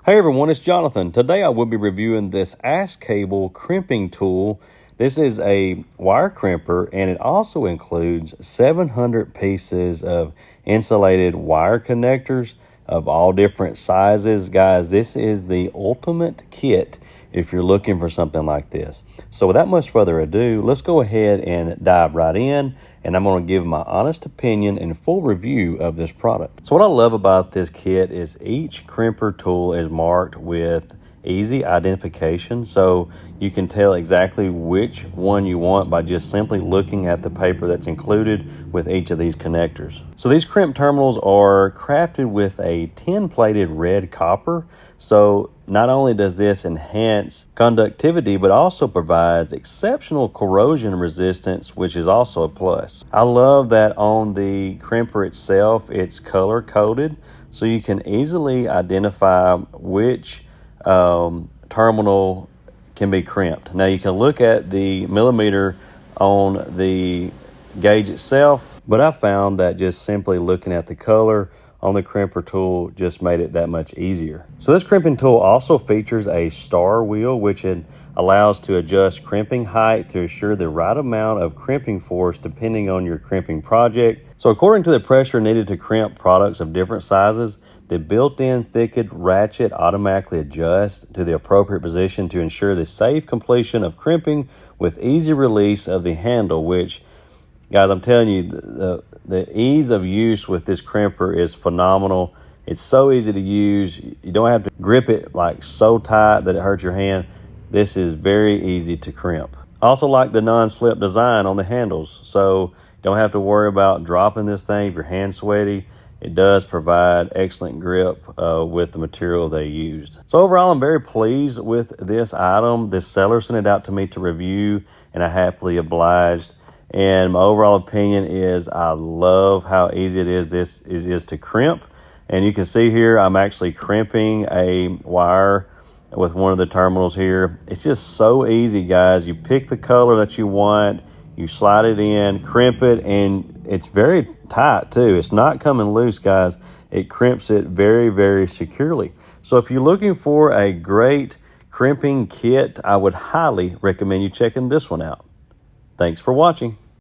Hey everyone, it's Jonathan. Today I will be reviewing this ASKCable Crimping Tool. This is a wire crimper and it also includes 700 pieces of insulated wire connectors of all different sizes. Guys, this is the ultimate kit if you're looking for something like this. So without much further ado, let's go ahead and dive right in, and I'm going to give my honest opinion and full review of this product. So what I love about this kit is each crimper tool is marked with easy identification, so you can tell exactly which one you want by just simply looking at the paper that's included with each of these connectors. So these crimp terminals are crafted with a tin-plated red copper, so not only does this enhance conductivity, but also provides exceptional corrosion resistance, which is also a plus. I love that on the crimper itself, it's color coded, so you can easily identify which terminal can be crimped. Now you can look at the millimeter on the gauge itself, but I found that just simply looking at the color on the crimper tool just made it that much easier. So this crimping tool also features a star wheel, which it allows to adjust crimping height to assure the right amount of crimping force depending on your crimping project. So according to the pressure needed to crimp products of different sizes, the built-in thickened ratchet automatically adjusts to the appropriate position to ensure the safe completion of crimping with easy release of the handle, which, guys, I'm telling you, the ease of use with this crimper is phenomenal. It's so easy to use. You don't have to grip it like so tight that it hurts your hand. This is very easy to crimp. I also like the non-slip design on the handles, so you don't have to worry about dropping this thing if your hand's sweaty. It does provide excellent grip with the material they used. So overall, I'm very pleased with this item. This seller sent it out to me to review, and I happily obliged. And my overall opinion is I love how easy it is to crimp. And you can see here, I'm actually crimping a wire with one of the terminals here. It's just so easy, guys. You pick the color that you want, you slide it in, crimp it, and it's very tight too. It's not coming loose, guys. It crimps it very, very securely. So if you're looking for a great crimping kit, I would highly recommend you checking this one out. Thanks for watching.